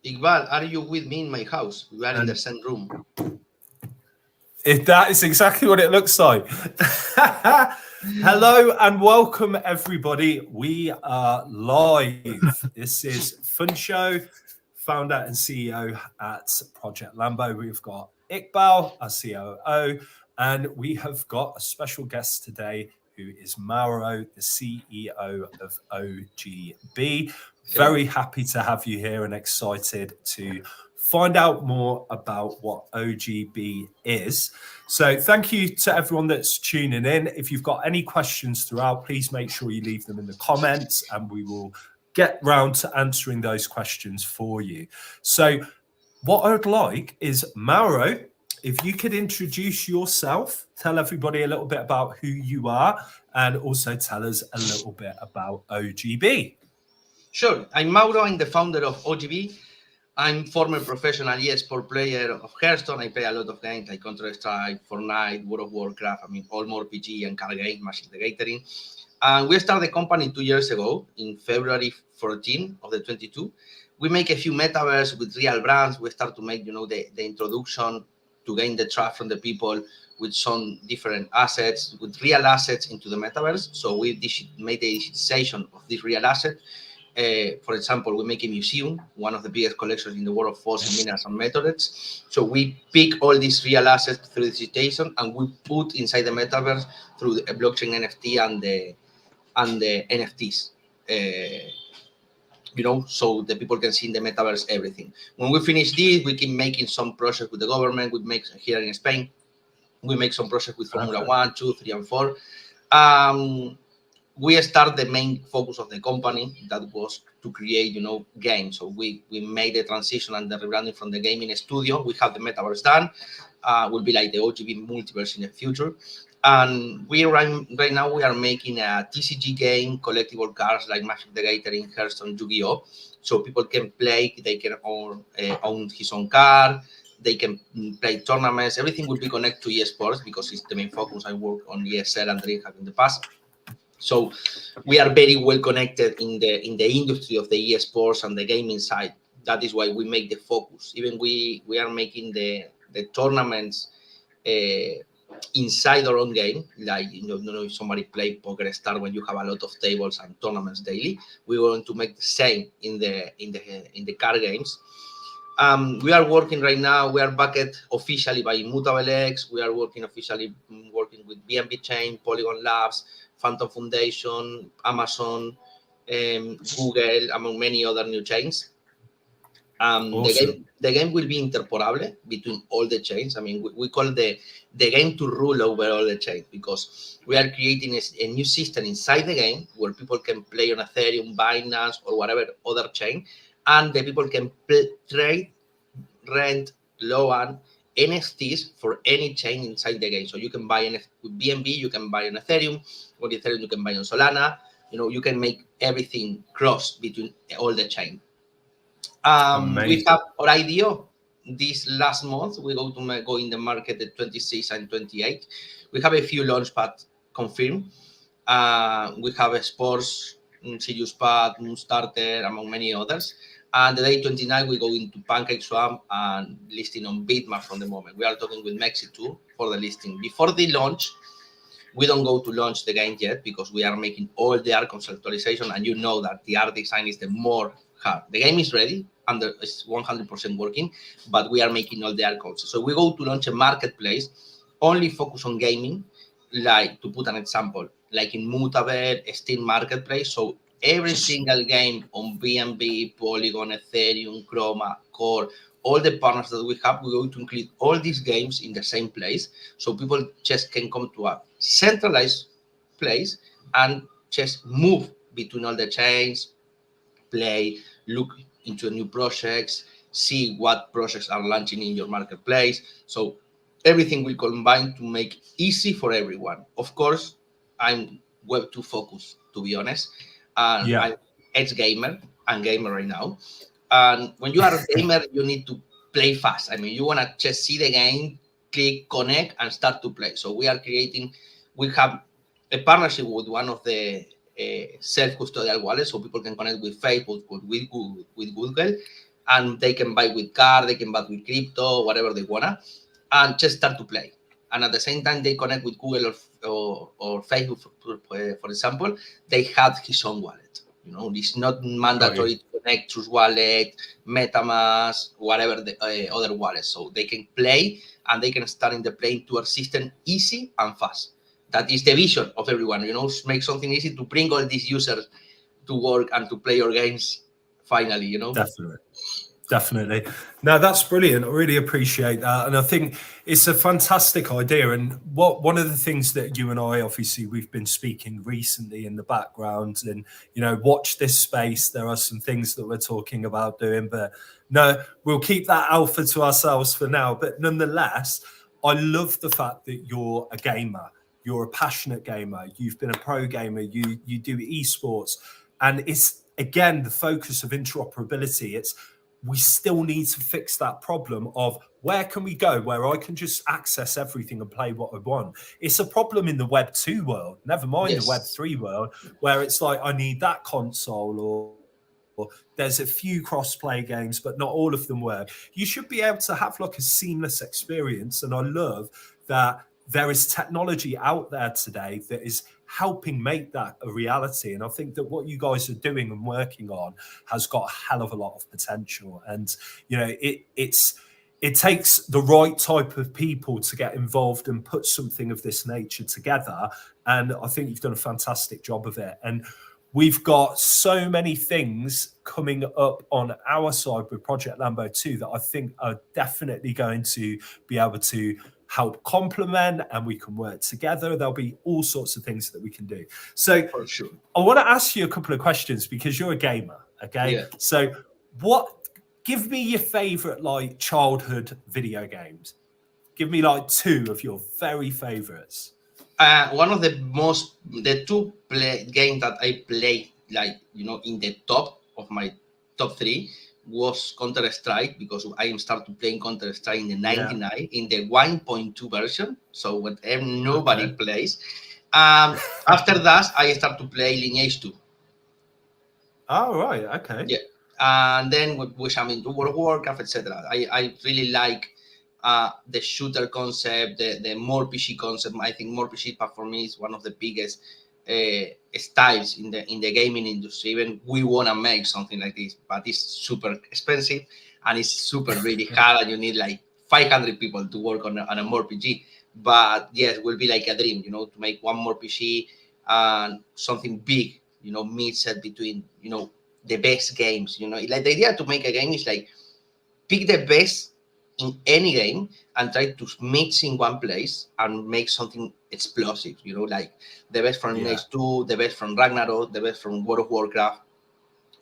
Iqbal, are you with me in my house? We are in the And same room. if that is exactly what it looks like. Hello and welcome, everybody. We are live. This is Fun Show, founder and CEO at Project Lambo. We've got Iqbal, our COO, and we have got a special guest today who is Mauro, the CEO of OGB. Hello. Very happy to have you here and excited to find out more about what OGB is. So thank you to everyone that's tuning in. If you've got any questions throughout, please make sure you leave them in the comments and we will get round to answering those questions for you. So what I would like is, Mauro, if you could introduce yourself, tell everybody a little bit about who you are, and also tell us a little bit about OGB. Sure. I'm Mauro. I'm the founder of OGB. I'm former professional eSport player of Hearthstone. I play a lot of games like Counter-Strike, Fortnite, World of Warcraft. All more PG and card games, Magic the Gathering. And we started the company 2 years ago in February 14 of the 22. We make a few metaverse with real brands. We start to make, the introduction to gain the trust from the people with some different assets, with real assets into the metaverse. So we made the digitization of this real asset. For example, we make a museum, one of the biggest collections in the world of fossil minerals and methods. So we pick all these real assets through digitization and we put inside the metaverse through the blockchain NFT and the NFTs. So the people can see in the metaverse everything. When we finish this, we keep making some projects with the government. We make here in Spain. We make some projects with Formula 1, 2, 3, and 4. We start the main focus of the company that was to create, games. So we made the transition and the rebranding from the gaming studio. We have the metaverse done. Will be like the OGB multiverse in the future. And right now we are making a TCG game, collectible cards like Magic the Gathering, Hearthstone, Yu-Gi-Oh! So people can play, they can own his own card, they can play tournaments. Everything will be connected to eSports because it's the main focus. I work on ESL and DreamHack in the past. So we are very well connected in the industry of the eSports and the gaming side. That is why we make the focus. Even we are making the tournaments inside our own game. Like, if somebody play Poker Star when you have a lot of tables and tournaments daily, we want to make the same in the card games. We are working right now. We are backed officially by Immutable X. We are working with BNB Chain, Polygon Labs, Phantom Foundation, Amazon, Google, among many other new chains. Awesome. The game will be interoperable between all the chains. We call the game to rule over all the chains because we are creating a new system inside the game where people can play on Ethereum, Binance, or whatever other chain, and the people can trade, rent, loan NFTs for any chain inside the game. So you can buy with BNB, you can buy on Ethereum, with Ethereum you can buy on Solana. You can make everything cross between all the chain. We have our IDO this last month. We go in the market at 26 and 28. We have a few launch pads confirmed. We have a sports, Sirius Pad, Moonstarter, among many others. And the day 29, we go into PancakeSwap and listing on Bitmap from the moment. We are talking with Mexi too for the listing. Before the launch, we don't go to launch the game yet because we are making all the art conceptualization, and you know that the art design is the more hard. The game is ready and it's 100% working, but we are making all the art concepts. So we go to launch a marketplace, only focus on gaming, like to put an example, like in Mutable, Steam Marketplace. So every single game on BNB, Polygon, Ethereum, Chroma, Core, all the partners that we have, we're going to include all these games in the same place. So people just can come to a centralized place and just move between all the chains, play, look into new projects, see what projects are launching in your marketplace. So everything will combine to make easy for everyone. Of course, I'm Web2 focused, to be honest. And I'm ex-gamer. I'm gamer right now. And when you are a gamer, you need to play fast. You want to just see the game, click, connect, and start to play. So we have a partnership with one of the self-custodial wallets, so people can connect with Facebook, with Google, and they can buy with card, they can buy with crypto, whatever they wanna, and just start to play. And at the same time, they connect with Google or Facebook, for example. They have his own wallet. You know, it's not mandatory to connect to wallet, MetaMask, whatever the other wallet. So they can play and they can start in the playing to our system easy and fast. That is the vision of everyone. You know, make something easy to bring all these users to work and to play your games. Finally, you know. Definitely. No, that's brilliant. I really appreciate that. And I think it's a fantastic idea. And one of the things that you and I, obviously, we've been speaking recently in the background and, you know, watch this space. There are some things that we're talking about doing, but no, we'll keep that alpha to ourselves for now. But nonetheless, I love the fact that you're a gamer. You're a passionate gamer. You've been a pro gamer. You do esports. And it's, again, the focus of interoperability. We still need to fix that problem of where can we go where I can just access everything and play what I want. It's a problem in the Web 2 world, never mind the Web 3 world, where it's like I need that console or there's a few cross-play games, but not all of them work. You should be able to have like a seamless experience. And I love that there is technology out there today that is helping make that a reality. And I think that what you guys are doing and working on has got a hell of a lot of potential. And, you know, it takes the right type of people to get involved and put something of this nature together. And I think you've done a fantastic job of it. And we've got so many things coming up on our side with Project Lambo 2 that I think are definitely going to be able to help complement, and we can work together. There'll be all sorts of things that we can do. So For sure. I want to ask you a couple of questions because you're a gamer, okay? Yeah. So give me your favorite like childhood video games. Give me like two of your very favorites. One of the two games that I played, like, you know, in the top of my top three was Counter-Strike, because I started playing Counter-Strike in the 99 in the 1.2 version. So when nobody plays. After that, I started to play Lineage 2. Oh, right. Okay. Yeah. And then with World of Warcraft, etc. I really like the shooter concept, the more PC concept. I think more PC for me is one of the biggest styles in the gaming industry. Even we want to make something like this, but it's super expensive and it's super really hard, and you need like 500 people to work on a more PC. But yes, it will be like a dream, you know, to make one more PC and something big, you know, mixed between, you know, the best games. You know, like the idea to make a game is like pick the best in any game and try to mix in one place and make something explosive, you know, like the best from Lineage 2, the best from Ragnarok, the best from World of Warcraft,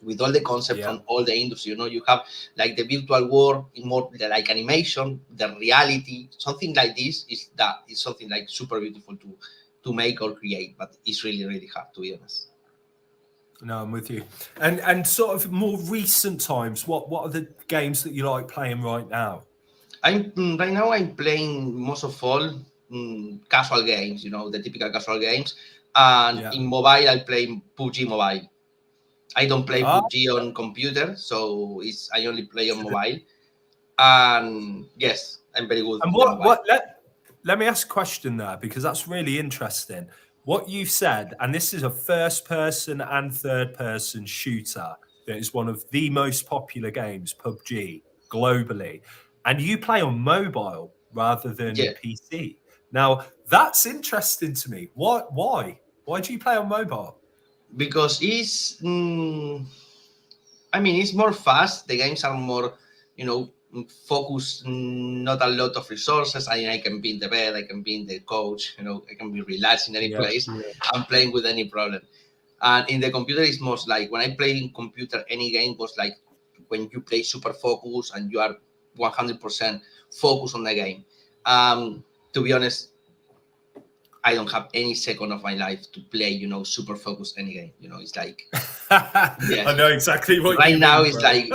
with all the concept from all the industry. You know, you have like the virtual world, more like animation, the reality, something like this is something like super beautiful to make or create, but it's really, really hard, to be honest. No, I'm with you. And sort of more recent times, what are the games that you like playing right now? Right now I'm playing most of all casual games, you know, the typical casual games. And in mobile, I play PUBG Mobile. I don't play PUBG on computer, so I only play on mobile. And yes, I'm very good. And let me ask a question there, because that's really interesting. What you've said, and this is a first person and third person shooter that is one of the most popular games, PUBG, globally. And you play on mobile rather than PC. Now, that's interesting to me. Why? Why do you play on mobile? Because it's more fast. The games are more, you know, focused, not a lot of resources. I can be in the bed, I can be in the couch, you know, I can be relaxed in any place. I'm playing with any problem. And in the computer, it's most like when I play in computer, any game was like when you play super focus and you are 100% focused on the game. To be honest, I don't have any second of my life to play, you know, super focused any game. You know, it's like I know exactly what right you now mean, it's like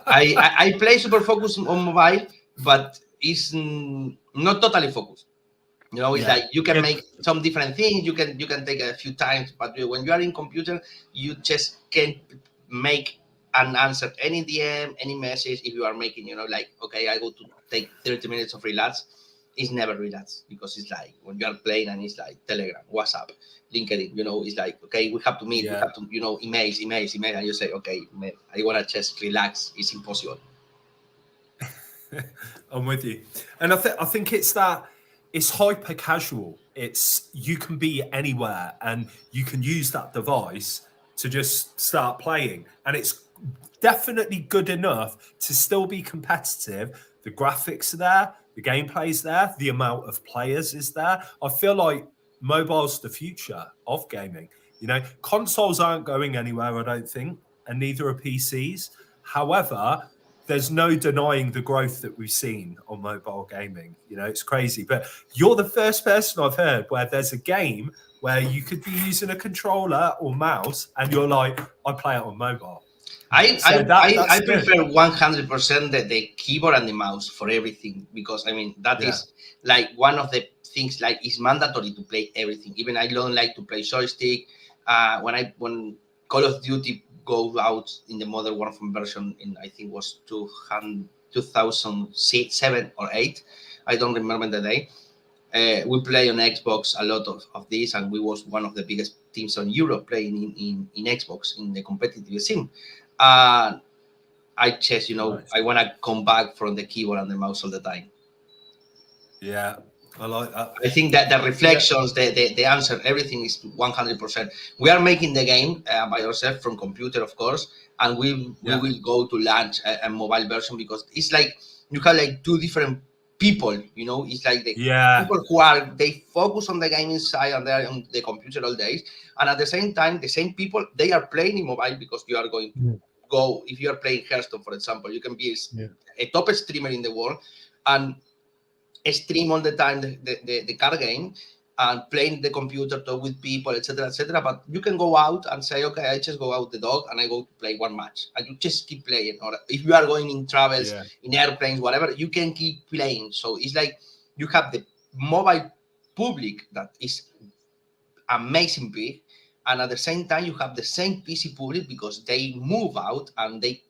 I play super focused on mobile, but it's not totally focused. You know, it's like you can make some different things, you can take a few times, but when you are in computer, you just can't make and answer any DM, any message. If you are making, like, okay, I go to take 30 minutes of relax, it's never relax, because it's like when you are playing and it's like Telegram, WhatsApp, LinkedIn, it's like, okay, we have to meet, we have to, emails, and you say, okay, man, I want to just relax. It's impossible. I'm with you. And I think it's hyper casual. It's, you can be anywhere and you can use that device to just start playing. And it's definitely good enough to still be competitive. The graphics are there, the gameplay's there, the amount of players is there. I feel like mobile's the future of gaming. Consoles aren't going anywhere, I don't think, and neither are PCs. However, there's no denying the growth that we've seen on mobile gaming. It's crazy. But you're the first person I've heard where there's a game where you could be using a controller or mouse and you're like, I play it on mobile. I prefer 100% the keyboard and the mouse for everything, because that is like one of the things, like, it's mandatory to play everything. Even I don't like to play joystick. When Call of Duty go out in the Modern Warfare version in, I think, was 2007 or 8, I don't remember the day. We play on Xbox a lot of this, and we was one of the biggest teams on Europe playing in Xbox in the competitive scene. I just, nice. I want to come back from the keyboard and the mouse all the time. Yeah, I like that. I think that the reflections, the answer, everything is 100%. We are making the game by ourselves from computer, of course, and we will go to launch a mobile version, because it's like you have like two different people. It's like the people who they focus on the gaming side and they're on the computer all day, and at the same time, the same people, they are playing in mobile, because you are going to go, if you are playing Hearthstone, for example, you can be a top streamer in the world and stream all the time the card game and playing the computer, talk with people, etc., but you can go out and say, okay, I just go out the dog and I go to play one match, and you just keep playing. Or if you are going in travels, in airplanes, whatever, you can keep playing. So it's like you have the mobile public that is amazing big, and at the same time you have the same PC public, because they move out and they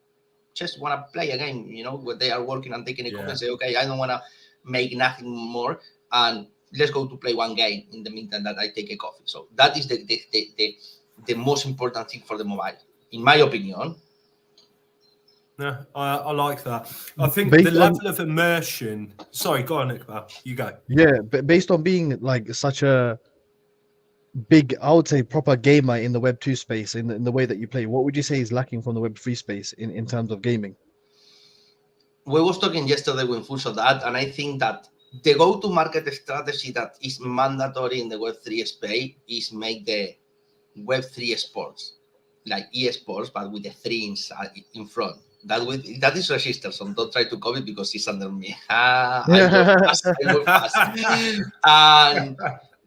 just want to play a game, where they are working and taking a coffee and say, okay, I don't want to make nothing more, and let's go to play one game in the meantime that I take a coffee. So that is the most important thing for the mobile, in my opinion. Yeah, I like that. I think the level of immersion. Sorry, go on, Iqbal. You go. Yeah, but based on being like such a big, I would say, proper gamer in the Web 2 space, in the way that you play, what would you say is lacking from the Web 3 space in terms of gaming? We was talking yesterday with Fuso that, and I think that the go-to-market strategy that is mandatory in the Web3 space is make the Web3 sports, like eSports, but with the 3 inside, in front. That is registered, so don't try to copy because it's under me. I go fast. And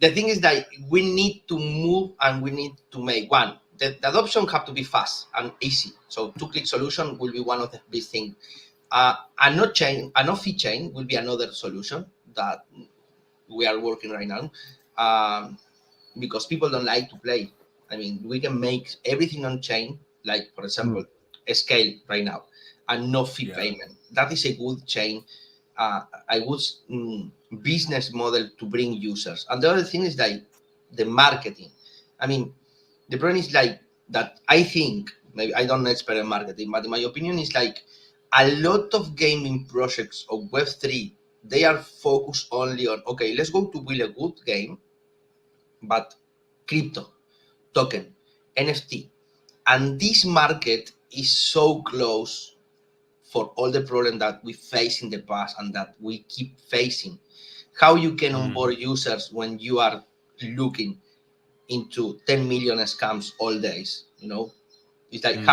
the thing is that we need to move and we need to make one. The adoption have to be fast and easy. So two-click solution will be one of the big things. A no fee chain will be another solution that we are working right now, because people don't like to play. We can make everything on chain, like, for example, a scale right now, and no fee payment. That is a good chain, a good business model to bring users. And the other thing is like the marketing. The problem is like that. I think, maybe I don't know expert in marketing, but in my opinion, it's like a lot of gaming projects of Web3, they are focused only on, okay, let's go to build a good game, but crypto, token, NFT. And this market is so close for all the problems that we face in the past and that we keep facing. How you can onboard users when you are looking into 10 million scams all days, It's like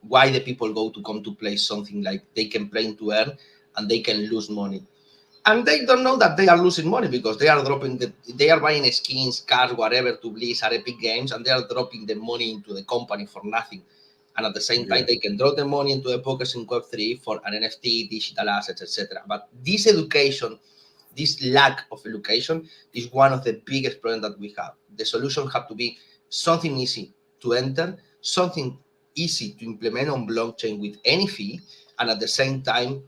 why the people come to play something like they can play to earn and they can lose money. And they don't know that they are losing money because they are they are buying skins, cars, whatever to Blizzard, Epic Games, and they are dropping the money into the company for nothing. And at the same time, they can drop the money into the pockets in Web3 for an NFT, digital assets, etc. But this education, this lack of education is one of the biggest problems that we have. The solution have to be something easy to enter, something easy to implement on blockchain with any fee, and at the same time,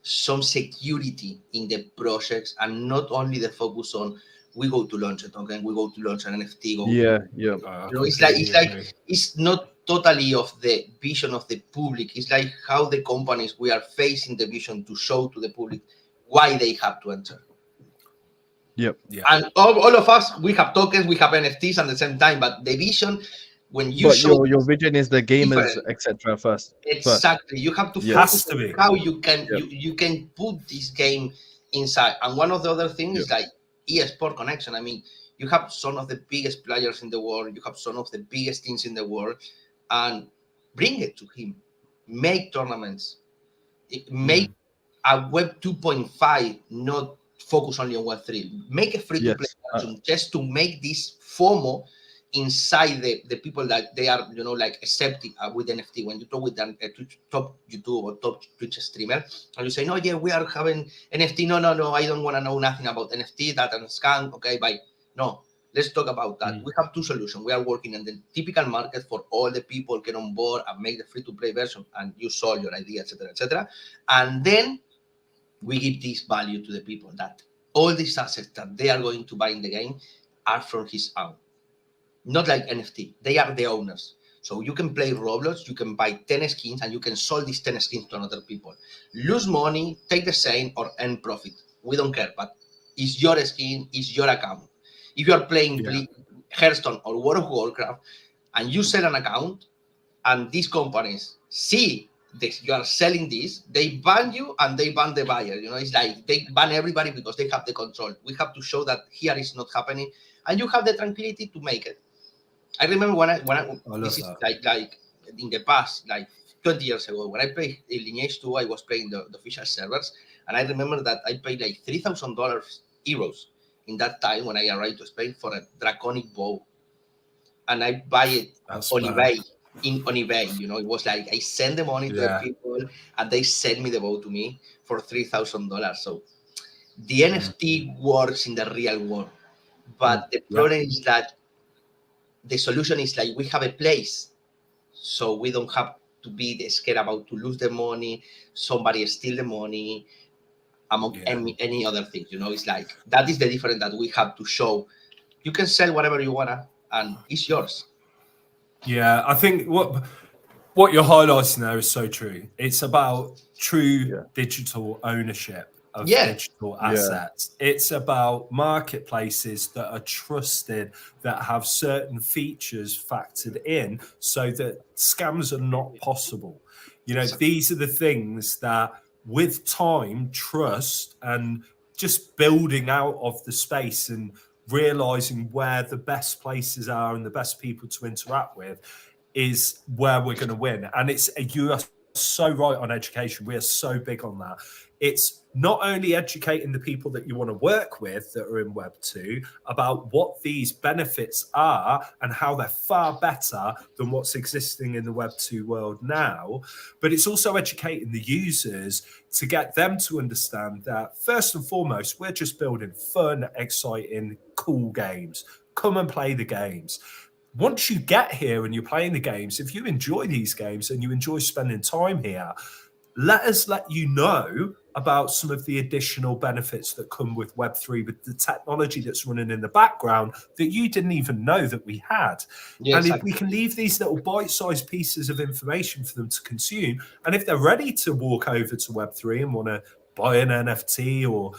some security in the projects, and not only the focus on we go to launch a token, we go to launch an NFT. Yeah. It's not totally of the vision of the public. It's like how the companies we are facing the vision to show to the public why they have to enter. Yep. Yeah. And all of us, we have tokens, we have NFTs at the same time, but the vision, when you But show your vision is the gamers, different. etc. First. Exactly, you have to Yeah. focus Has to be. on how you can Yep. you can put this game inside. And one of the other things is like eSport connection. I mean, you have some of the biggest players in the world, you have some of the biggest teams in the world, and bring it to him. Make tournaments, make a Web 2.5, not focus only on Web 3. Make a free-to-play version just to make this FOMO inside the people that they are, like accepting with NFT. When you talk with a top YouTube or top Twitch streamer, and you say, no, yeah, we are having NFT. No, I don't want to know nothing about NFT, that and scam. Okay, bye. No, let's talk about that. We have two solutions. We are working in the typical market for all the people get on board and make the free-to-play version, and you solve your idea, etc., etc. And then we give this value to the people that all these assets that they are going to buy in the game are from his own. Not like NFT. They are the owners. So you can play Roblox, you can buy 10 skins, and you can sell these 10 skins to another people. Lose money, take the same, or earn profit. We don't care, but it's your skin, it's your account. If you are playing Hearthstone or World of Warcraft, and you sell an account, and these companies see that you are selling this, they ban you and they ban the buyer. It's like they ban everybody because they have the control. We have to show that here is not happening, and you have the tranquility to make it. I remember when I this is like in the past, like 20 years ago, when I played Lineage 2, I was playing the official servers, and I remember that I paid like $3,000 euros in that time when I arrived to Spain for a draconic bow, and I buy it on eBay. On eBay, it was like I send the money to the people, and they send me the bow to me for $3,000. So the NFT works in the real world, but the problem is that the solution is like we have a place, so we don't have to be scared about to lose the money, somebody steal the money, among any other things. It's like that is the difference that we have to show. You can sell whatever you wanna, and it's yours. Yeah, I think what you're highlighting there is so true. It's about true digital ownership of digital assets. It's about marketplaces that are trusted, that have certain features factored in so that scams are not possible. These are the things that with time, trust, and just building out of the space and realizing where the best places are and the best people to interact with is where we're going to win. And you are so right on education. We are so big on that. It's not only educating the people that you want to work with that are in Web 2 about what these benefits are and how they're far better than what's existing in the Web 2 world now, but it's also educating the users to get them to understand that first and foremost, we're just building fun, exciting, cool games. Come and play the games. Once you get here and you're playing the games, if you enjoy these games and you enjoy spending time here, let us let you know about some of the additional benefits that come with Web3, with the technology that's running in the background that you didn't even know that we had. And if we can leave these little bite-sized pieces of information for them to consume, and if they're ready to walk over to Web3 and want to buy an NFT or,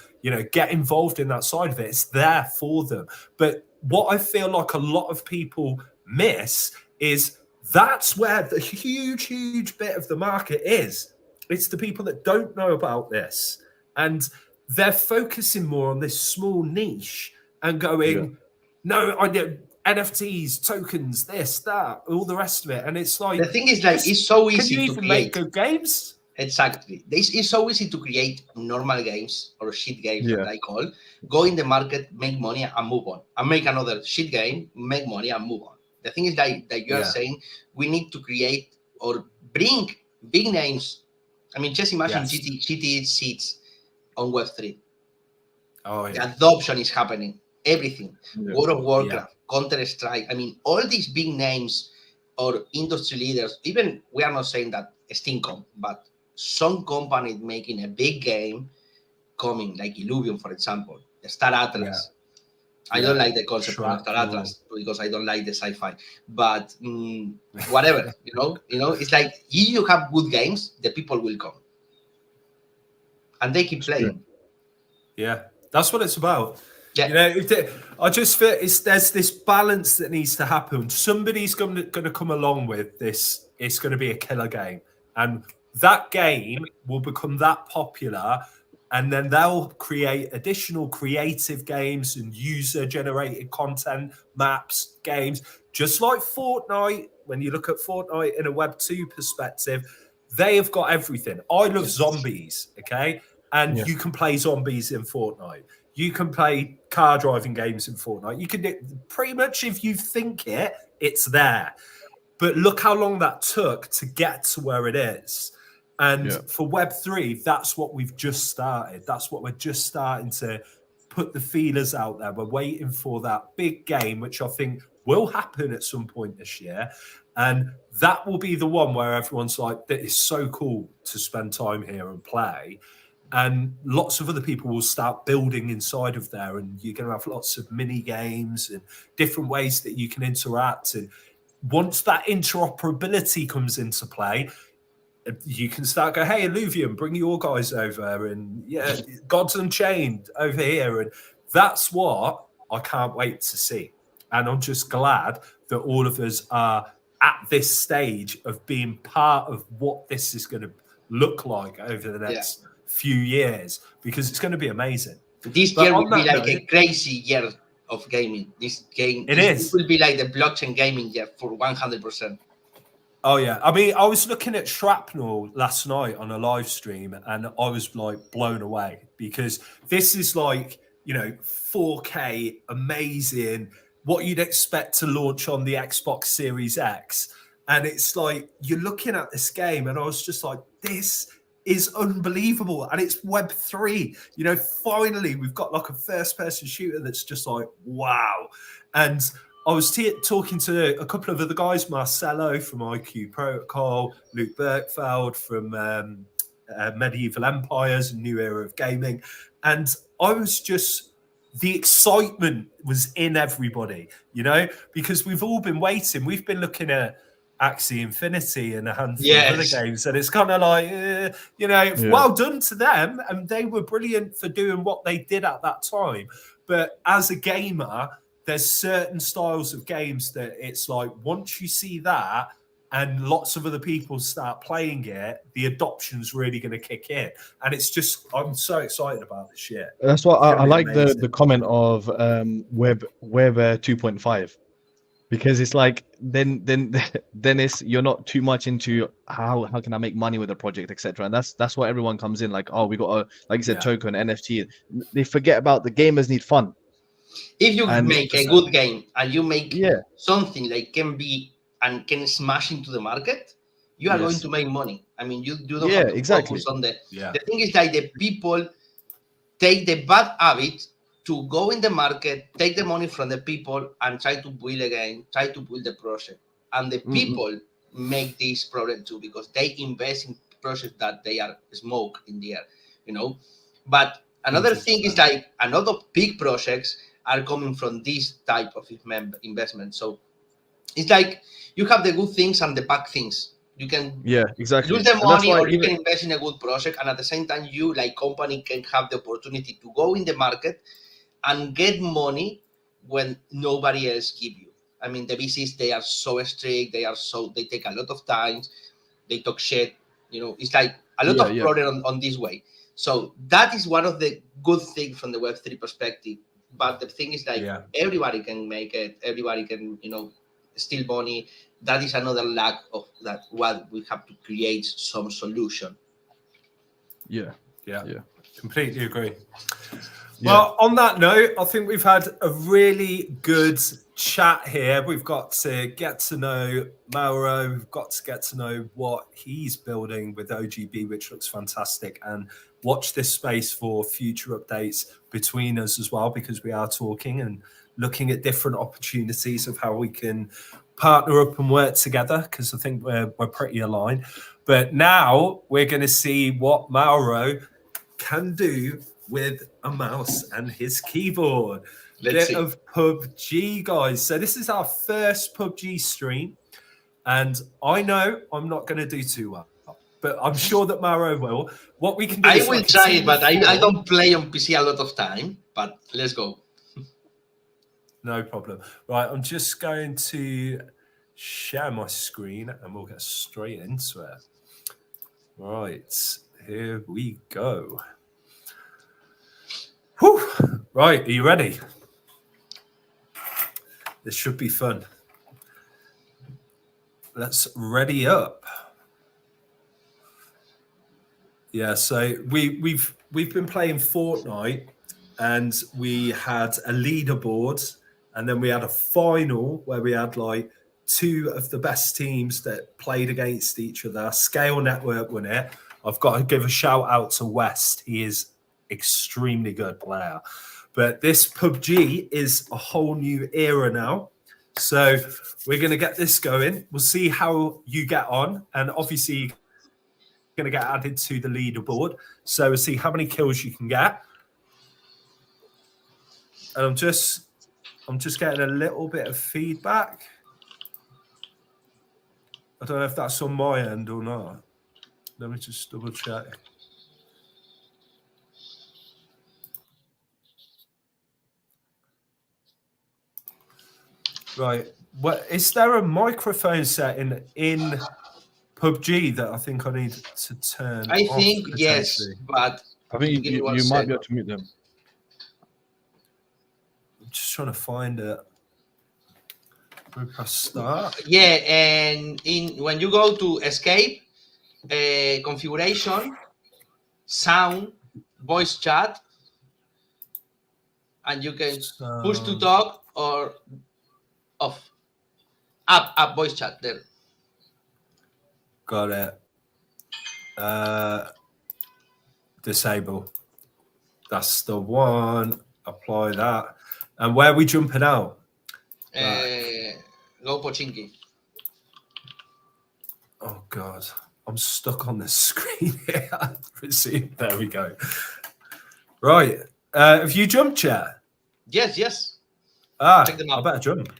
get involved in that side of it, it's there for them. But what I feel like a lot of people miss is that's where the huge bit of the market is. It's the people that don't know about this, and they're focusing more on this small niche and going, no, I know NFTs, tokens, this, that, all the rest of it. And it's like, the thing is like, it's so easy can you to even create make good games. Exactly. It's so easy to create normal games or shit games that I call. Go in the market, make money, and move on. And make another shit game, make money, and move on. The thing is that you are saying we need to create or bring big names. I mean, just imagine GT seats on Web3. Oh, the adoption is happening. Everything. World of Warcraft, Counter-Strike. I mean, all these big names or industry leaders, even we are not saying that Steamcom, but some company making a big game coming, like Illuvium, for example, Star Atlas. I don't like the concept of Star Atlas because I don't like the sci-fi, but whatever, it's like if you have good games, the people will come and they keep playing. Yeah, that's what it's about. Yeah. I just feel there's this balance that needs to happen. Somebody's going to come along with this. It's going to be a killer game, and that game will become that popular, and then they'll create additional creative games and user-generated content, maps, games, just like Fortnite. When you look at Fortnite in a Web 2 perspective, they have got everything. I love zombies, okay? And you can play zombies in Fortnite. You can play car driving games in Fortnite. You can pretty much, if you think it, it's there. But look how long that took to get to where it is. And for Web3, that's what we've just started. That's what we're just starting to put the feelers out there. We're waiting for that big game, which I think will happen at some point this year. And that will be the one where everyone's like, that is so cool to spend time here and play. And lots of other people will start building inside of there, and you're going to have lots of mini games and different ways that you can interact. And once that interoperability comes into play, you can start go, hey, Illuvium, bring your guys over, and Gods Unchained over here. And that's what I can't wait to see. And I'm just glad that all of us are at this stage of being part of what this is going to look like over the next few years, because it's going to be amazing. This year will be like a crazy year of gaming. This will be like the blockchain gaming year for 100%. Oh yeah, I mean, I was looking at Shrapnel last night on a live stream, and I was like blown away, because this is like 4K, amazing, what you'd expect to launch on the Xbox Series X, and it's like you're looking at this game, and I was just like, this is unbelievable, and it's Web3. Finally we've got like a first-person shooter that's just like wow. And I was talking to a couple of other guys, Marcelo from IQ Protocol, Luke Berkfeld from Medieval Empires and New Era of Gaming, and I was just, the excitement was in everybody, because we've all been waiting. We've been looking at Axie Infinity and a handful of other games, and it's kind of like, well done to them, and they were brilliant for doing what they did at that time. But as a gamer, there's certain styles of games that it's like, once you see that and lots of other people start playing it, the adoption's really going to kick in. And it's just, I'm so excited about this year. That's what I like the comment of Web 2.5. Because it's like then it's, you're not too much into how can I make money with a project, etc. And that's why everyone comes in like, oh, we got a, like you said, token, NFT. They forget about the gamers need fun. If you make a good game and you make something like can smash into the market, you are going to make money. I mean, you don't have to focus on the thing is like the people take the bad habit to go in the market, take the money from the people and try to build a game, try to build the project. And the people make this problem too, because they invest in projects that they are smoke in the air, But another thing is like another big projects are coming from this type of investment. So it's like you have the good things and the bad things. You can lose the money, or you can invest in a good project, and at the same time you like company can have the opportunity to go in the market and get money when nobody else give you. I mean, the VCs, they are so strict, they take a lot of time, they talk shit, it's like a lot of problem on this way. So that is one of the good things from the Web3 perspective. But the thing is like everybody can make it, everybody can, steal money. That is another lack of that, what we have to create some solution. Yeah. Completely agree. Well, on that note, I think we've had a really good chat here. We've got to get to know Mauro. We've got to get to know what he's building with OGB, which looks fantastic. And watch this space for future updates between us as well, because we are talking and looking at different opportunities of how we can partner up and work together because I think we're pretty aligned. But now we're going to see what Mauro can do with a mouse and his keyboard. Let's see. Of PUBG, guys. So this is our first PUBG stream, and I know I'm not going to do too well, but I'm sure that Mauro will. What we can do I will try it, but I don't play on PC a lot of time. But let's go. No problem. Right, I'm just going to share my screen and we'll get straight into it. Right, here we go. Whew. Right, are you ready? This should be fun. Let's ready up. Yeah, so we've been playing Fortnite, and we had a leaderboard, and then we had a final where we had like 2 of the best teams that played against each other. Scale Network won it. I've got to give a shout out to West. He is extremely good player. But this PUBG is a whole new era now. So we're going to get this going. We'll see how you get on. And obviously, you're going to get added to the leaderboard. So we'll see how many kills you can get. And I'm just getting a little bit of feedback. I don't know if that's on my end or not. Let me just double check. Right. Well, is there a microphone setting in PUBG that I think I need to turn I off, think yes, but I think you might be able to mute them. I'm just trying to find it. We press start. Yeah, and when you go to escape, configuration, sound, voice chat, and you can push to talk or off. Up voice chat there. Got it. Disable. That's the one. Apply that. And where are we jumping out? Go Pochinki. Oh God, I'm stuck on the screen here. There we go. Right. Have you jumped yet? Yes. Check them out. I better jump.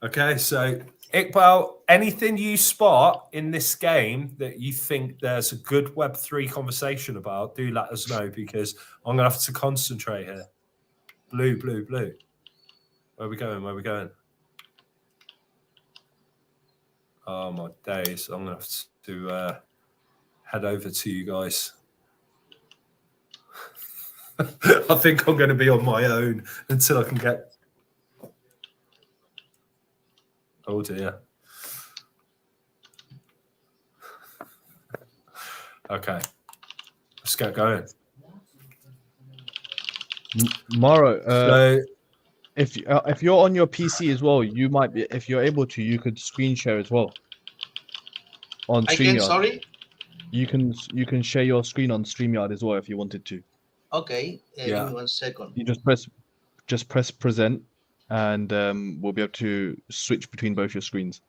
Okay, so Iqbal, anything you spot in this game that you think there's a good Web3 conversation about, do let us know, because I'm going to have to concentrate here. Blue. Where are we going? Oh, my days. I'm going to have to head over to you guys. I think I'm going to be on my own until I can get... Oh, dear. Okay. Let's get going. Mauro, if you're on your PC as well, you might be, if you're able to, you could screen share as well. On StreamYard. Sorry? You can share your screen on StreamYard as well if you wanted to. Okay. Give me 1 second. You just press present, and we'll be able to switch between both your screens.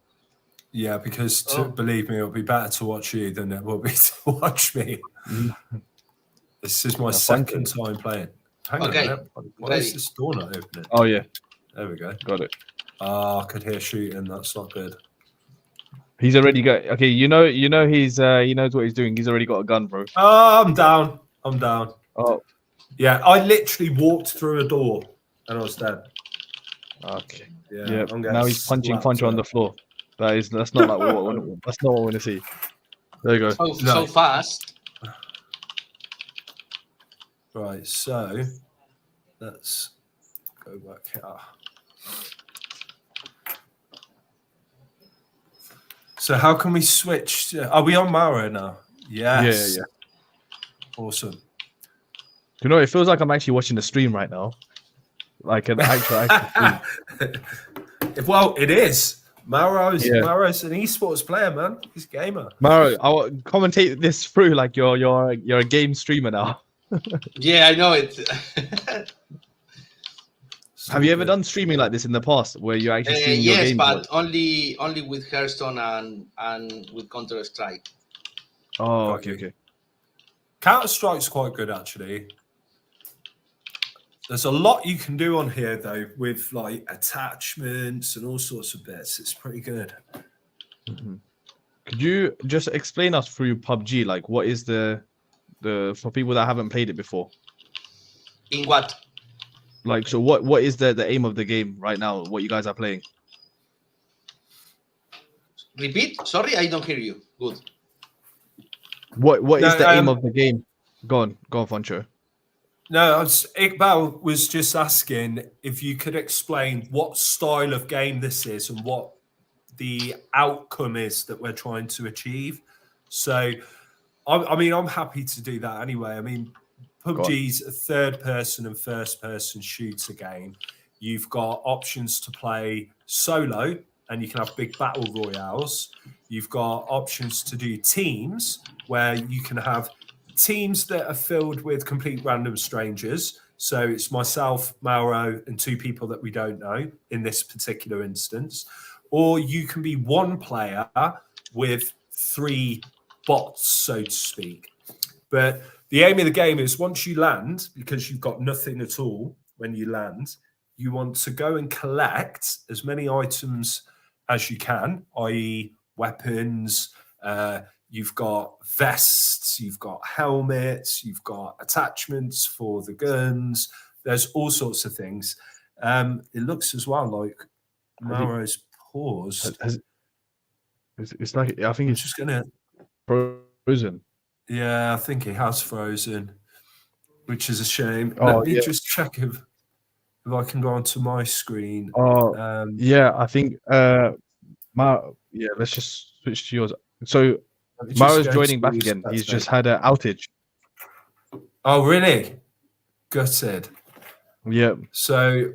Yeah, because believe me, it'll be better to watch you than it will be to watch me. This is my second time playing. Hang on a minute. Why is this door not opening? Oh yeah. There we go. Got it. I could hear shooting. That's not good. He's already got. Okay, you know he's he knows what he's doing. He's already got a gun, bro. Oh, I'm down. Oh. Yeah, I literally walked through a door and I was dead. Okay. Yeah. Now he's punching Funcho on the floor. That's not like that's not what we want to see. There you go. So fast. Right, so let's go back here. So how can we switch? Are we on Mauro now? Yes. Yeah. Awesome. You know, it feels like I'm actually watching the stream right now. Like an actual stream. Well, it is. Mauro's an esports player, man. He's a gamer. Mauro, I'll commentate this through like you're a game streamer now. Yeah, I know it. Have you ever done streaming like this in the past, where you're actually seeing your yes, games? but only with Hearthstone and with Counter Strike. Oh, okay. Counter Strike's quite good actually. There's a lot you can do on here though, with like attachments and all sorts of bits. It's pretty good. Mm-hmm. Could you just explain us through PUBG? Like, what is the for people that haven't played it before? In what? Like, so what is the aim of the game right now? What you guys are playing? Repeat. Sorry, I don't hear you. Good. What is the aim of the game? Go on, Foncho. No, Iqbal was just asking if you could explain what style of game this is and what the outcome is that we're trying to achieve. So, I mean, I'm happy to do that anyway. I mean, PUBG's a third-person and first-person shooter game. You've got options to play solo, and you can have big battle royales. You've got options to do teams, where you can have teams that are filled with complete random strangers. So it's myself, Mauro, and 2 people that we don't know in this particular instance. Or you can be one player with 3 bots, so to speak. But the aim of the game is once you land, because you've got nothing at all when you land, you want to go and collect as many items as you can, i.e. weapons, you've got vests, you've got helmets, you've got attachments for the guns. There's all sorts of things. It looks as well like Mauro's paused. It's like, I think it's just going to... frozen. Yeah, I think he has frozen, which is a shame. Oh, Let me just check if I can go onto my screen. Oh, yeah, I think... let's just switch to yours. So Mauro's joining back again. He's just had an outage. Oh, really? Gutted. Yeah. So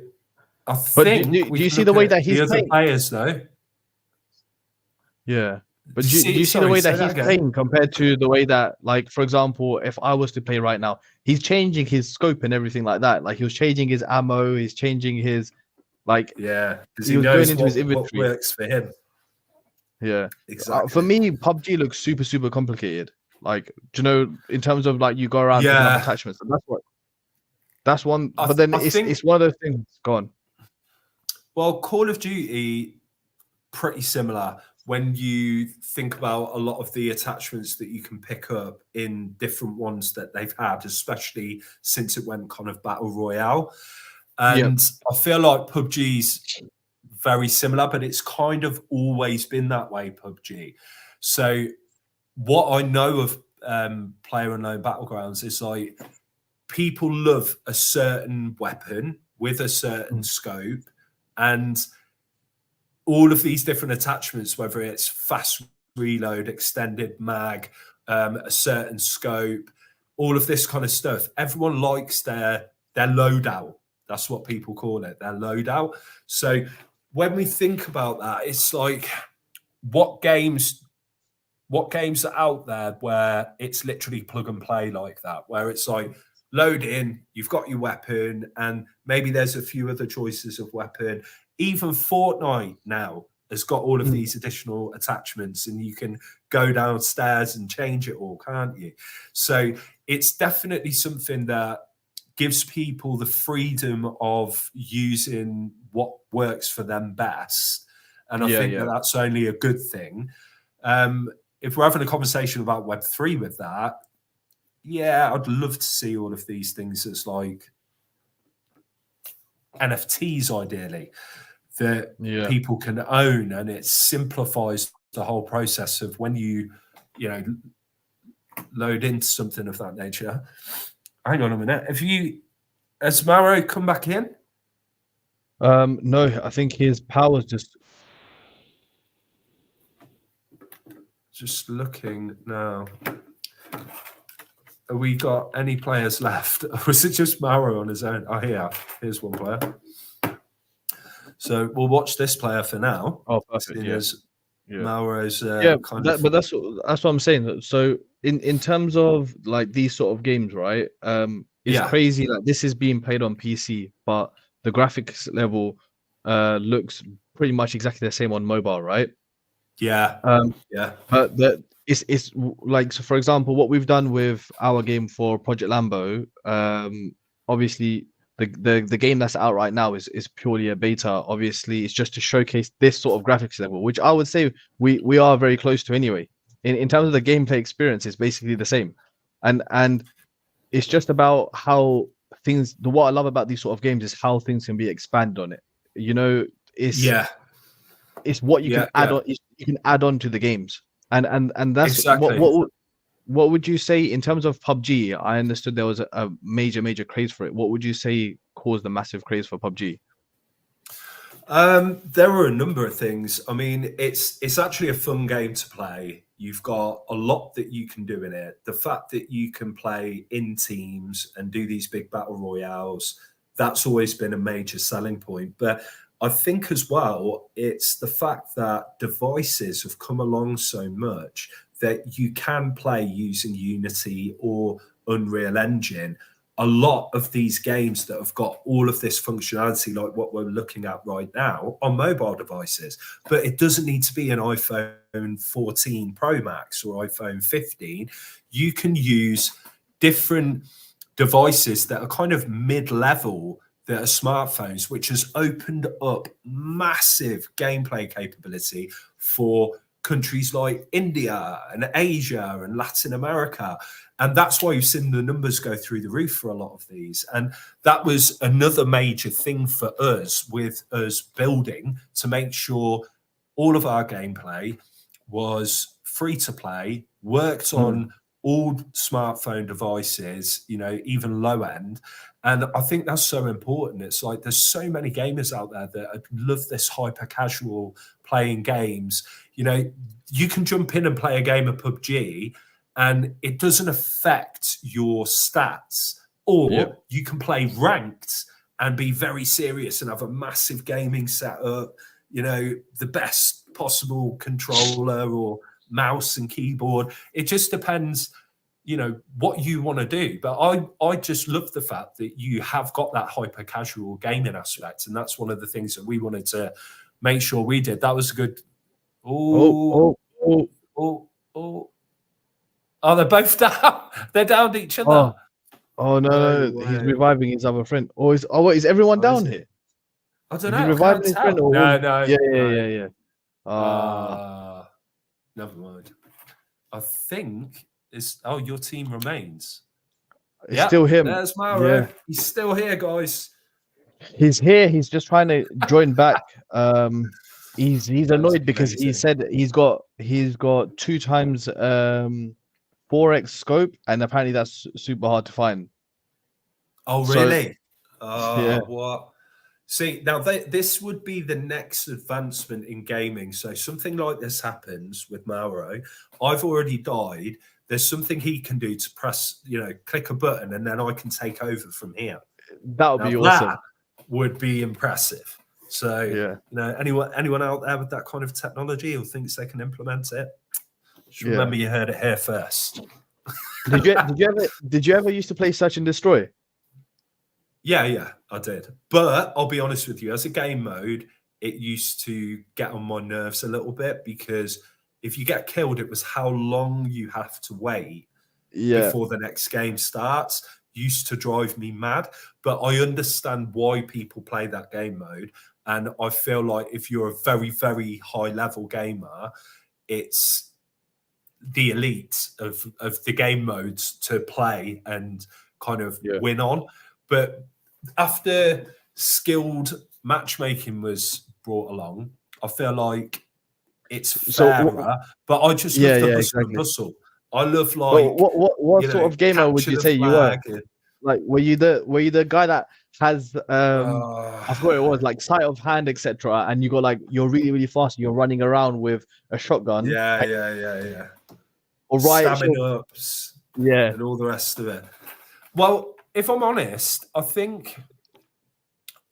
I think. Do you see the way that he's the other playing? players though? Yeah. But do you see the way that he's playing compared to the way that, like, for example, if I was to play right now, he's changing his scope and everything like that. Like, he was changing his ammo, he's changing his, like, because he was going into his inventory. What works for him. Yeah, exactly. For me, PUBG looks super complicated. Like, do you know, in terms of like you go around picking up attachments, and that's one. But then it's one of those things. Go on. Well, Call of Duty, pretty similar when you think about a lot of the attachments that you can pick up in different ones that they've had, especially since it went kind of battle royale. And I feel like PUBG's very similar, but it's kind of always been that way, PUBG. So what I know of Player Unknown Battlegrounds is like people love a certain weapon with a certain scope, and all of these different attachments, whether it's fast reload, extended mag, a certain scope, all of this kind of stuff, everyone likes their loadout. That's what people call it, their loadout. So when we think about that, it's like what games are out there where it's literally plug and play like that, where it's like load in, you've got your weapon, and maybe there's a few other choices of weapon. Even Fortnite now has got all of these additional attachments, and you can go downstairs and change it all, can't you? So it's definitely something that gives people the freedom of using what works for them best. And I think that's only a good thing. If we're having a conversation about Web3 with that, I'd love to see all of these things as like NFTs, ideally, that people can own, and it simplifies the whole process of when you load into something of that nature. Hang on a minute. Has Mauro come back in? No, I think his power's just looking now. Have we got any players left? Or is it just Mauro on his own? Oh, here's one player. So we'll watch this player for now. Oh, perfect. Mauro's but that's what I'm saying. So in terms of like these sort of games, right? It's crazy that this is being played on PC, but the graphics level looks pretty much exactly the same on mobile, right? Yeah. Yeah. But it's like, so for example, what we've done with our game for Project Lambo, obviously the game that's out right now is purely a beta. Obviously, it's just to showcase this sort of graphics level, which I would say we are very close to anyway. In terms of the gameplay experience, it's basically the same, and it's just about how things. What I love about these sort of games is how things can be expanded on it. You know, it's what you can add on. You can add on to the games, and that's exactly. What would you say in terms of PUBG? I understood there was a major craze for it. What would you say caused the massive craze for PUBG? There were a number of things. I mean, it's actually a fun game to play. You've got a lot that you can do in it. The fact that you can play in teams and do these big battle royales, that's always been a major selling point. But I think as well, it's the fact that devices have come along so much that you can play using Unity or Unreal Engine. A lot of these games that have got all of this functionality, like what we're looking at right now, on mobile devices. But it doesn't need to be an iPhone 14 Pro Max or iPhone 15. You can use different devices that are kind of mid-level, that are smartphones, which has opened up massive gameplay capability for countries like India and Asia and Latin America. And that's why you've seen the numbers go through the roof for a lot of these. And that was another major thing for us, with us building to make sure all of our gameplay was free to play, worked on all smartphone devices, you know, even low end. And I think that's so important. It's like there's so many gamers out there that love this hyper casual playing games. You know, you can jump in and play a game of PUBG and it doesn't affect your stats. Or you can play ranked and be very serious and have a massive gaming setup, you know, the best possible controller or mouse and keyboard. It just depends, you know, what you want to do. But I just love the fact that you have got that hyper casual gaming aspect, and that's one of the things that we wanted to make sure we did. That was a good. Oh, they're both down. They're down each other. No, he's reviving his other friend. Is everyone down here? I don't know. Reviving his friend? Or no. Yeah. Never mind. I think it's your team remains. It's still him. There's Mauro. Yeah. He's still here, guys. He's here. He's just trying to join back. He's annoyed because he said he's got 2 times 4x scope, and apparently that's super hard to find. Oh, really? Yeah. What? See, now this would be the next advancement in gaming. So something like this happens with Mauro. I've already died. There's something he can do to press, you know, click a button, and then I can take over from here. That would be awesome. That would be impressive. So, you know, anyone out there with that kind of technology who thinks they can implement it, just remember you heard it here first. Did you ever used to play Search and Destroy? Yeah, I did. But I'll be honest with you, as a game mode, it used to get on my nerves a little bit, because if you get killed, it was how long you have to wait before the next game starts. Used to drive me mad. But I understand why people play that game mode. And I feel like if you're a very, very high level gamer, it's the elite of the game modes to play and kind of win on. But after skilled matchmaking was brought along, I feel like it's fairer. But I just love the hustle and bustle. I love, like, what sort of gamer would you say you were? Like, were you the guy that has I forgot it was like sleight of hand, etc., and you got like you're really, really fast, you're running around with a shotgun? Yeah. Or stabbing ups, and all the rest of it. Well, if I'm honest, I think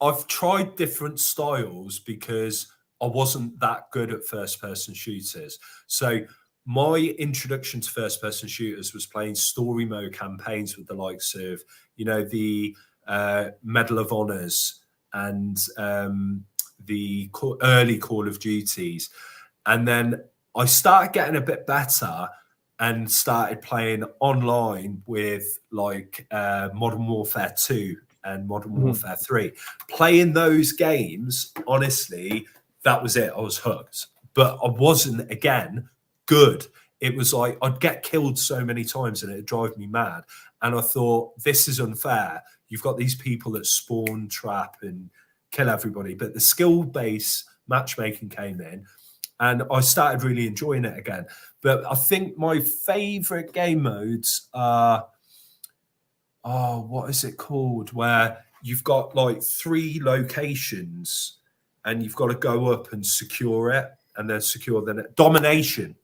I've tried different styles because I wasn't that good at first-person shooters. So my introduction to first-person shooters was playing story mode campaigns with the likes of, you know, the Medal of Honors and the early Call of Duties. And then I started getting a bit better and started playing online with like Modern Warfare 2 and Modern Warfare 3. Playing those games, honestly, that was it. I was hooked. But I wasn't, again, good. It was like I'd get killed so many times and it'd drive me mad. And I thought, this is unfair. You've got these people that spawn, trap, and kill everybody. But the skill-based matchmaking came in, and I started really enjoying it again. But I think my favorite game modes are, what is it called? Where you've got like 3 locations and you've got to go up and secure it, and then secure the domination.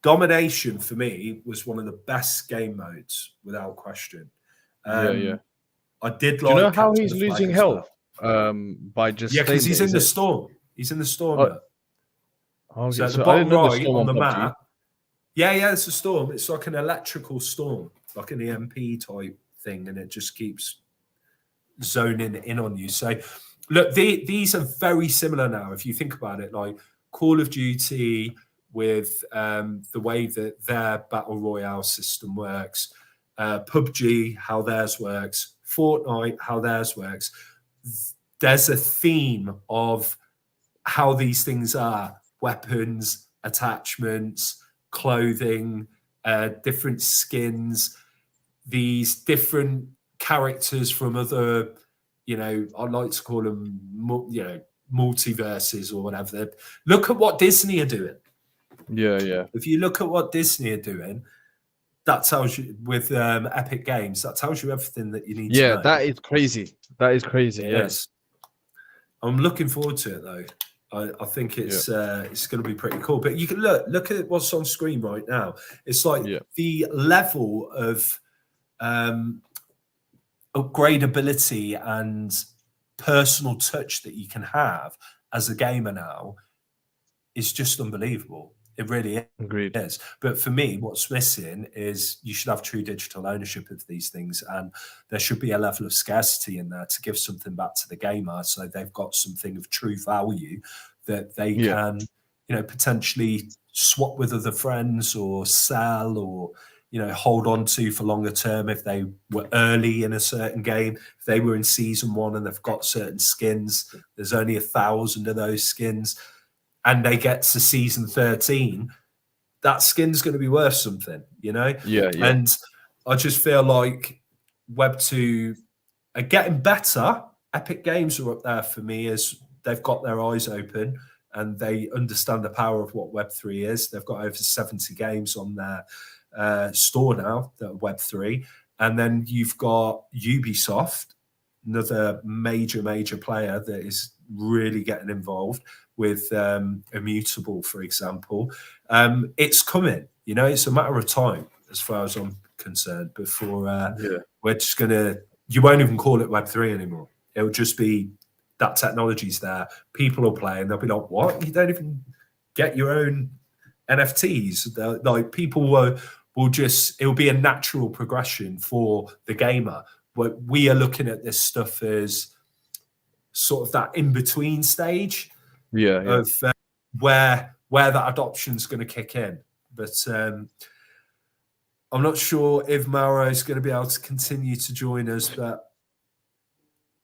Domination for me was one of the best game modes, without question. Yeah. I did Do you like. know how Capture he's the Flag losing as health? well. By just because he's staying in there, the storm. He's in the storm. Oh, now. okay, So at so the I bottom didn't know the right storm on the PUBG. map. Yeah, it's a storm. It's like an electrical storm, like an EMP type thing, and it just keeps zoning in on you. So, look, these are very similar now. If you think about it, like Call of Duty with the way that their battle royale system works, PUBG, how theirs works, Fortnite, how theirs works. There's a theme of how these things are: weapons, attachments, clothing, different skins, these different characters from other, I like to call them, multiverses or whatever. Look at what Disney are doing. Yeah. If you look at what Disney are doing, that tells you, with Epic Games, that tells you everything that you need to know. Yeah, that is crazy. That is crazy. Yes. I'm looking forward to it though. I think it's going to be pretty cool. But you can look at what's on screen right now. It's like the level of upgradability and personal touch that you can have as a gamer now is just unbelievable. It really is. Agreed. But for me, what's missing is you should have true digital ownership of these things, and there should be a level of scarcity in there to give something back to the gamer, so they've got something of true value that they can, potentially swap with other friends or sell or, hold on to for longer term if they were early in a certain game. If they were in season 1 and they've got certain skins, there's only 1,000 of those skins, and they get to season 13, that skin's going to be worth something, Yeah. And I just feel like Web 2 are getting better. Epic Games are up there for me as they've got their eyes open and they understand the power of what Web 3 is. They've got over 70 games on their store now that are Web 3. And then you've got Ubisoft, another major player that is really getting involved with Immutable, for example. It's coming, it's a matter of time as far as I'm concerned before we're just you won't even call it Web 3 anymore. It'll just be that technology's there. People will play and they'll be like, what? You don't even get your own NFTs. Like people will just, it'll be a natural progression for the gamer. But we are looking at this stuff as sort of that in-between stage of where that adoption is going to kick in. But I'm not sure if Mauro is going to be able to continue to join us, but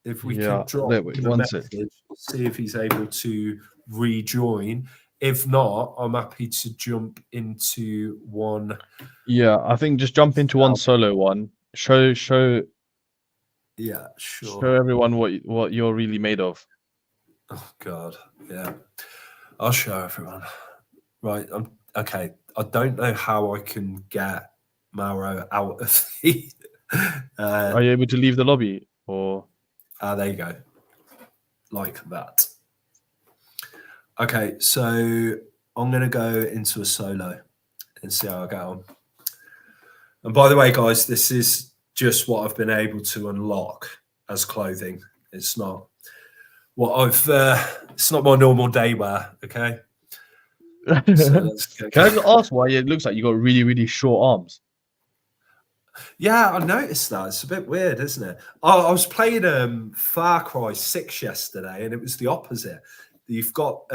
if we can drop the message, see if he's able to rejoin. If not, I'm happy to jump into one. Yeah, I think just jump into one solo one. Show Yeah, sure. Show everyone what you're really made of. Oh God, yeah. I'll show everyone. Right. Okay. I don't know how I can get Mauro out of the. Are you able to leave the lobby or? There you go. Like that. Okay, so I'm going to go into a solo and see how I get on. And by the way, guys, this is just what I've been able to unlock as clothing. It's not what it's not my normal day wear, okay? So Can I just ask why it looks like you got really, really short arms? Yeah, I noticed that. It's a bit weird, isn't it? I was playing Far Cry 6 yesterday, and it was the opposite. You've got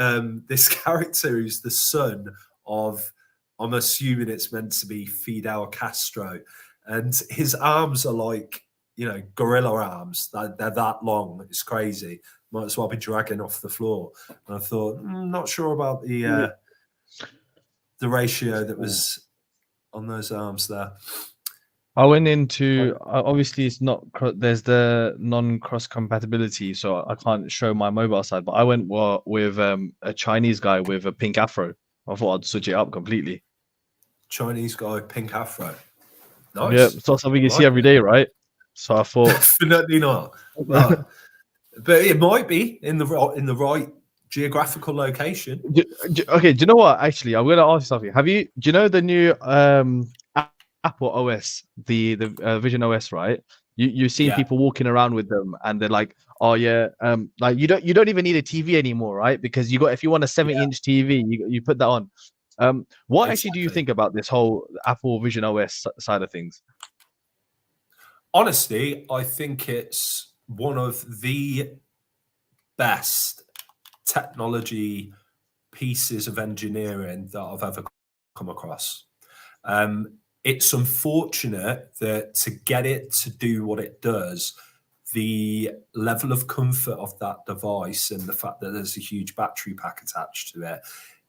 this character who's the son of, I'm assuming it's meant to be Fidel Castro, and his arms are like, gorilla arms. They're that long. It's crazy. Might as well be dragging off the floor. And I thought, not sure about the ratio that was on those arms there. I went into obviously it's not there's the non-cross compatibility, so I can't show my mobile side. But I went with a Chinese guy with a pink afro. I thought I'd switch it up completely. Chinese guy, pink afro. Nice. Yeah, it's not something you see every day, right? So I thought definitely not. But it might be in the right geographical location. Okay, do you know what? Actually, I'm going to ask you something. Do you know the new Apple OS, the Vision OS, right? You've seen people walking around with them, and they're like, oh yeah, like you don't even need a TV anymore, right? Because if you want a 70-inch TV, you put that on. What actually do you think about this whole Apple Vision OS side of things? Honestly, I think it's one of the best technology pieces of engineering that I've ever come across. It's unfortunate that to get it to do what it does, the level of comfort of that device and the fact that there's a huge battery pack attached to it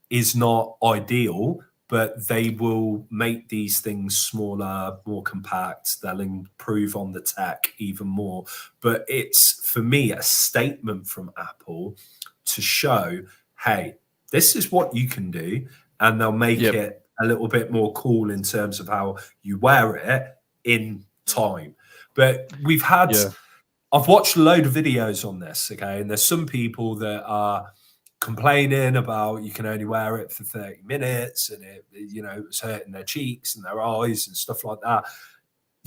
is not ideal, but they will make these things smaller, more compact. They'll improve on the tech even more. But it's, for me, a statement from Apple to show, hey, this is what you can do. And they'll make it a little bit more cool in terms of how you wear it in time. But we've had, I've watched a load of videos on this, okay? And there's some people that are complaining about you can only wear it for 30 minutes and it's hurting their cheeks and their eyes and stuff like that.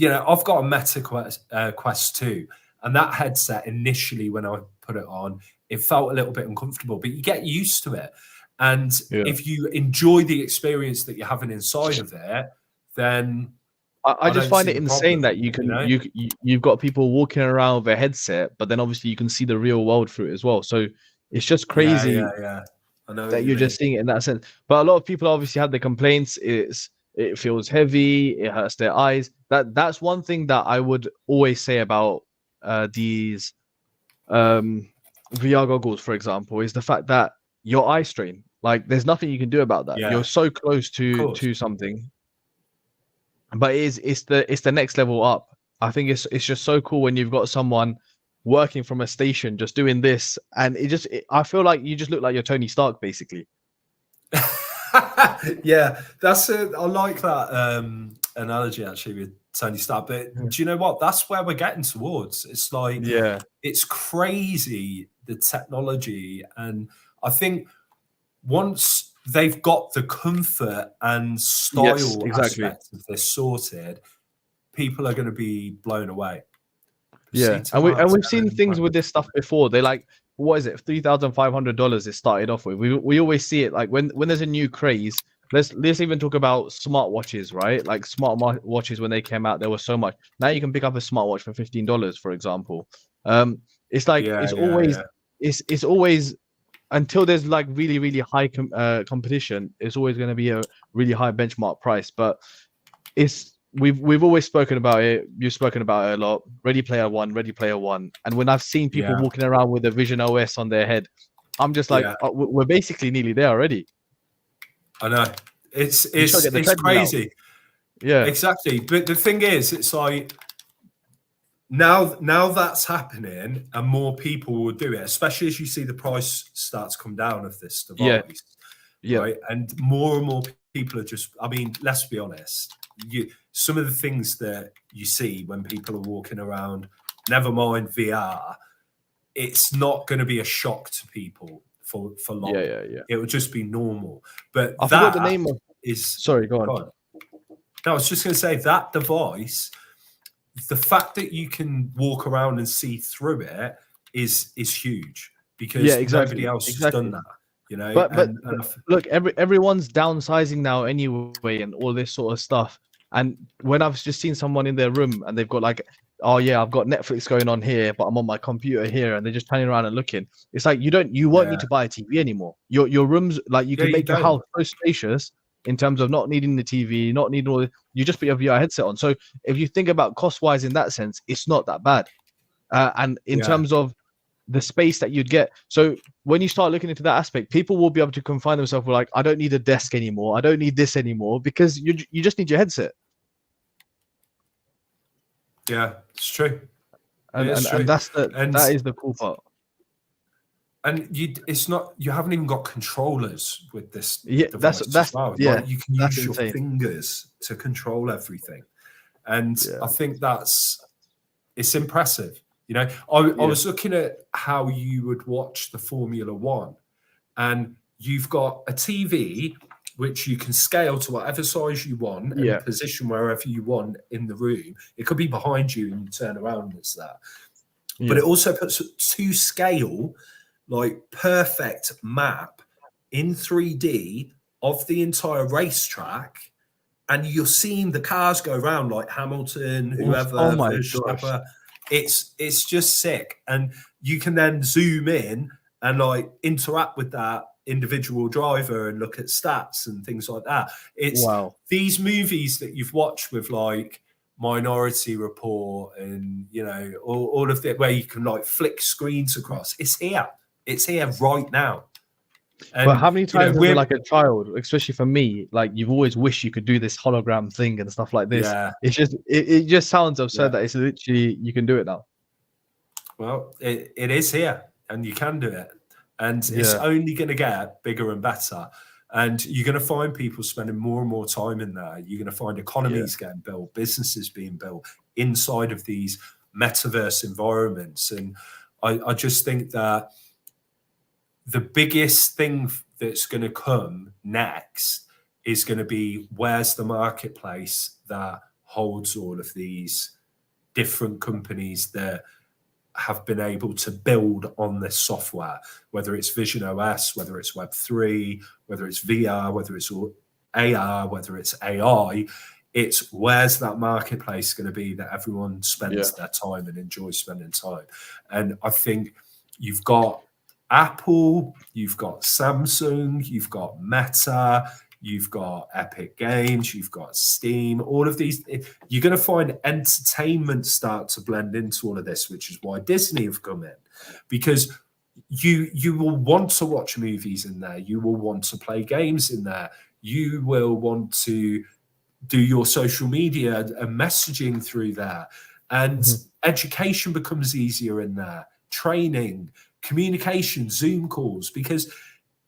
I've got a Meta Quest 2, and that headset initially, when I put it on, it felt a little bit uncomfortable, but you get used to it. And if you enjoy the experience that you're having inside of it, then I just find it insane that you've got people walking around with a headset, but then obviously you can see the real world through it as well. So it's just crazy I know that you're just seeing it in that sense. But a lot of people obviously have the complaints. It feels heavy. It hurts their eyes. That's one thing that I would always say about these VR goggles, for example, is the fact that your eye strain. Like, there's nothing you can do about that. You're so close to something. But it's the next level up. I think it's just so cool when you've got someone working from a station just doing this, and I feel like you just look like you're Tony Stark, basically. That's it. I like that analogy actually with Tony Stark. But do you know what? That's where we're getting towards. It's like, it's crazy, the technology, and I think once they've got the comfort and style aspect of this sorted, people are going to be blown away. And we've seen things with this stuff before. They like, what is it, $3,500 it started off with. We always see it like when there's a new craze. Let's even talk about smartwatches, right? Like smartwatches, when they came out, there was so much. Now you can pick up a smartwatch for $15, for example. It's like it's always until there's like really, really high competition, it's always going to be a really high benchmark price. But we've always spoken about it. You've spoken about it a lot. Ready Player One. And when I've seen people walking around with a Vision OS on their head, I'm just like, we're basically nearly there already. I know. It's crazy. Yeah, exactly. But the thing is, it's like now that's happening, and more people will do it, especially as you see the price start to come down of this device. Right? And more people are just, I mean, let's be honest, some of the things that you see when people are walking around, never mind VR, it's not going to be a shock to people for long. It would just be normal. But I forgot the name of sorry, go on. No, I was just going to say that device, the fact that you can walk around and see through it is huge, because nobody else has done that. But look, everyone's downsizing now anyway, and all this sort of stuff. And when I've just seen someone in their room and they've got like, oh yeah, I've got Netflix going on here, but I'm on my computer here, and they're just turning around and looking. It's like you won't need to buy a TV anymore. Your rooms, like you can make your house so spacious in terms of not needing the TV, not needing all. You just put your VR headset on. So if you think about cost wise in that sense, it's not that bad. And in terms of the space that you'd get, so when you start looking into that aspect, people will be able to confine themselves with like, I don't need a desk anymore, I don't need this anymore, because you just need your headset. Yeah, it's true. And that is the cool part. And it's not, you haven't even got controllers with this. Yeah, device that's well. yeah. Like, you can use insane. your fingers to control everything, and I think it's impressive. You know, I was looking at how you would watch the Formula One, and you've got a TV which you can scale to whatever size you want and position wherever you want in the room. It could be behind you and you turn around, it's that. But it also puts to scale, like perfect map in 3D of the entire racetrack, and you're seeing the cars go around like Hamilton, whoever, Verstappen. It's just sick. And you can then zoom in and like interact with that individual driver and look at stats and things like that. It's these movies that you've watched with like Minority Report and, you know, all of that, where you can like flick screens across. It's here right now. And, but how many times as like a child, especially for me, like you've always wished you could do this hologram thing and stuff like this. It's just it just sounds absurd that it's literally you can do it now. Well, it is here, and you can do it, and it's only going to get bigger and better. And you're going to find people spending more and more time in there. You're going to find economies getting built, businesses being built inside of these metaverse environments. And I just think that the biggest thing that's going to come next is going to be, where's the marketplace that holds all of these different companies that have been able to build on this software, whether it's Vision OS, whether it's Web3, whether it's VR, whether it's AR, whether it's AI. It's where's that marketplace going to be that everyone spends their time and enjoys spending time. And I think you've got Apple, you've got Samsung, you've got Meta, you've got Epic Games, you've got Steam, all of these. You're going to find entertainment start to blend into all of this, which is why Disney have come in, because you will want to watch movies in there. You will want to play games in there. You will want to do your social media and messaging through there. And education becomes easier in there. Training, communication, Zoom calls, because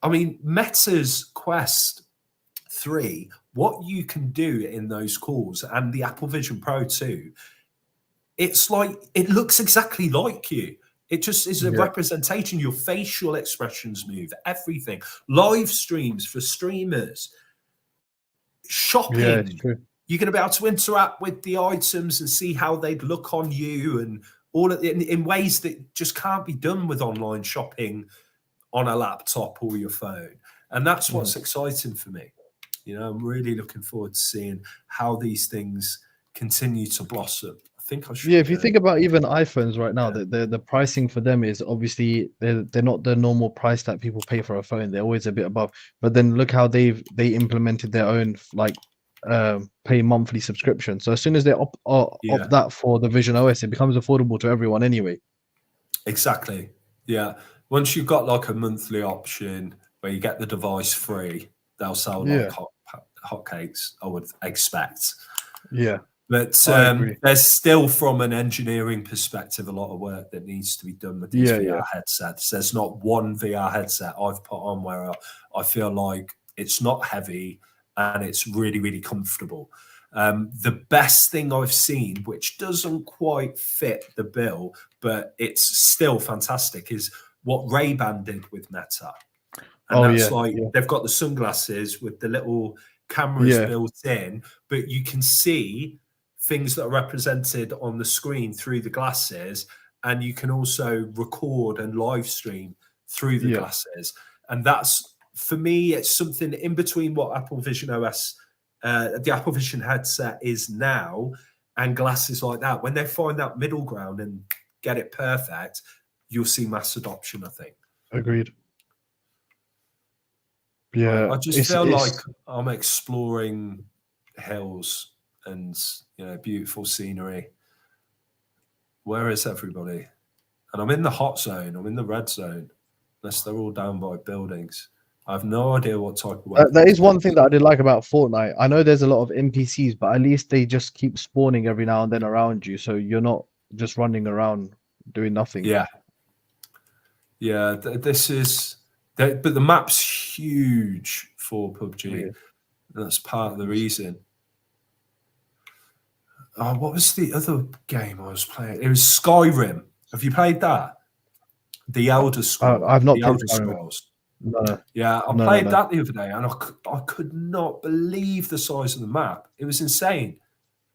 I mean, Meta's Quest 3, what you can do in those calls, and the Apple Vision Pro 2, it's like, it looks exactly like you. It just is a representation. Your facial expressions move, everything. Live streams for streamers. Shopping. Yeah, it's true. You're going to be able to interact with the items and see how they'd look on you, and all of it in ways that just can't be done with online shopping on a laptop or your phone. And that's what's exciting for me. You know, I'm really looking forward to seeing how these things continue to blossom. I think I should. Yeah, if you think about even iPhones right now, the pricing for them is obviously they're not the normal price that people pay for a phone. They're always a bit above. But then look how they implemented their own like pay monthly subscription. So as soon as they opt that for the Vision OS, it becomes affordable to everyone anyway. Exactly. Yeah. Once you've got like a monthly option where you get the device free, they'll sell like hotcakes, I would expect. Yeah. But there's still, from an engineering perspective, a lot of work that needs to be done with these VR headsets. There's not one VR headset I've put on where I feel like it's not heavy and it's really, really comfortable. The best thing I've seen, which doesn't quite fit the bill, but it's still fantastic, is what Ray-Ban did with Meta. And they've got the sunglasses with the little cameras built in, but you can see things that are represented on the screen through the glasses, and you can also record and live stream through the glasses. And that's, for me, it's something in between what Apple Vision OS the Apple Vision headset is now, and glasses like that. When they find that middle ground and get it perfect, you'll see mass adoption, I think. Agreed. Yeah, I just feel like I'm exploring hills and beautiful scenery. Where is everybody? And I'm in the hot zone. I'm in the red zone. Unless they're all down by buildings. I have no idea what type of weapon. That is one thing that I did like about Fortnite. I know there's a lot of NPCs, but at least they just keep spawning every now and then around you, so you're not just running around doing nothing. Yeah. Yeah, this is... But the map's huge for PUBG. Yeah. That's part of the reason. Oh, what was the other game I was playing? It was Skyrim. Have you played that? The Elder Scrolls. I've not the played Elder Skyrim. Scrolls. No. Yeah, I played that the other day, and I could not believe the size of the map. It was insane.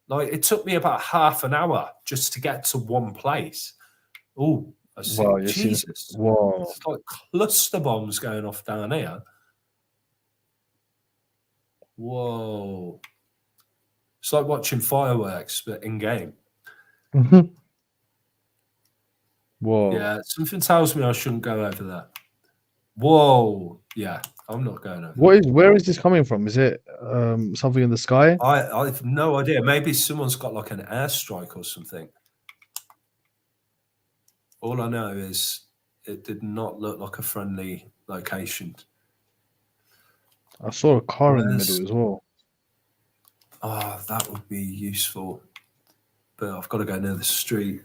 Like, it took me about half an hour just to get to one place. Oh, Wow, Jesus. Whoa. It's like cluster bombs going off down here. Whoa. It's like watching fireworks, but in-game. Whoa. Yeah, something tells me I shouldn't go over there. Whoa. Yeah, I'm not going over there. Where is this coming from? Is it something in the sky? I have no idea. Maybe someone's got like an airstrike or something. All I know is it did not look like a friendly location. I saw a car in the middle as well. Oh, that would be useful. But I've got to go near the street,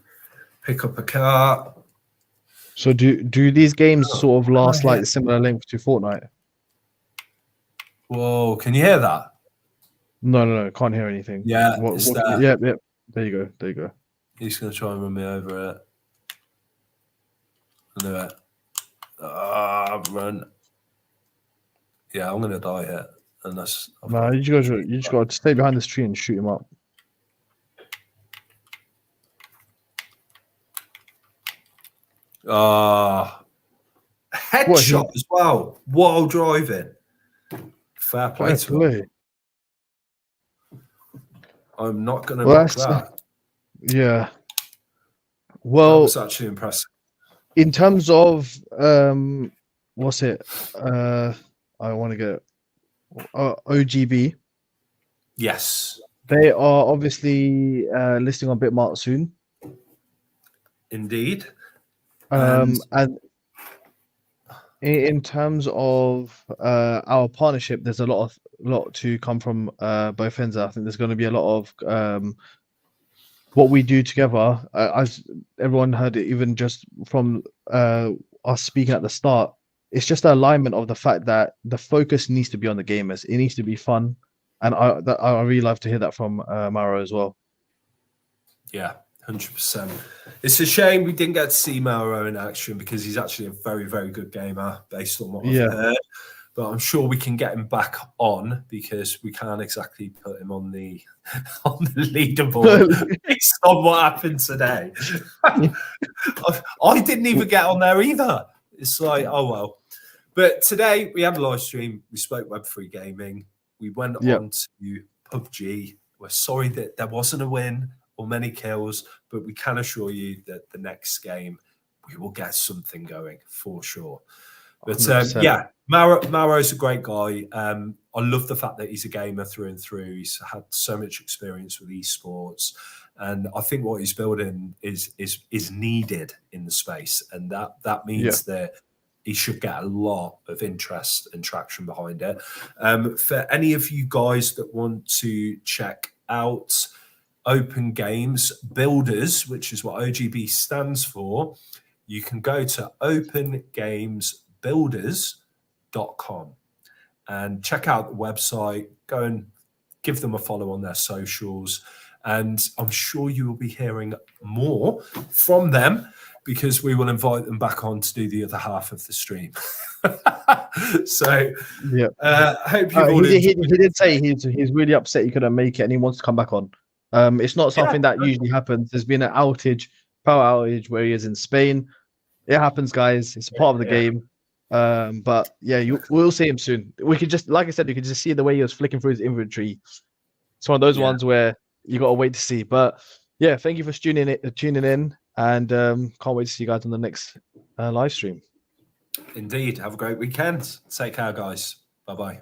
pick up a car. So do these games sort of last like similar length to Fortnite? Whoa, can you hear that? No, can't hear anything. Yeah, yeah. There you go. He's going to try and run me over it. I knew it. Run. Yeah, I'm going to die here. Unless you just got to stay behind this tree and shoot him up. Headshot as well while driving. Fair play to him. I'm not going to knock that. Yeah. Well, that was actually impressive. In terms of what's it? I want to get OGB. Yes. They are obviously listing on Bitmart soon. Indeed. And in terms of our partnership, there's a lot to come from both ends. I think there's going to be a lot of what we do together. As everyone heard it, even just from us speaking at the start, it's just the alignment of the fact that the focus needs to be on the gamers. It needs to be fun, and I really love to hear that from Mauro as well. Yeah. 100%. It's a shame we didn't get to see Mauro in action because he's actually a very, very good gamer based on what I've heard. But I'm sure we can get him back on because we can't exactly put him on the leaderboard based on what happened today. I didn't even get on there either. It's like, oh well. But today we had a live stream. We spoke Web3 gaming. We went on to PUBG. We're sorry that there wasn't a win or many kills, but we can assure you that the next game we will get something going for sure. But yeah, Mauro's a great guy. I love the fact that he's a gamer through and through. He's had so much experience with esports, and I think what he's building is needed in the space, and that means that he should get a lot of interest and traction behind it. For any of you guys that want to check out Open Games Builders, which is what OGB stands for, you can go to opengamesbuilders.com and check out the website. Go and give them a follow on their socials, and I'm sure you will be hearing more from them because we will invite them back on to do the other half of the stream. So I hope you all he did say he's really upset he couldn't make it and he wants to come back on. It's not something that usually happens. There's been an power outage where he is in Spain. It happens, guys. It's a part of the game. But yeah, we'll see him soon. We could just, like I said, you could just see the way he was flicking through his inventory. It's one of those ones where you got to wait to see. But yeah, thank you for tuning in, and can't wait to see you guys on the next live stream. Indeed. Have a great weekend. Take care, guys. Bye-bye.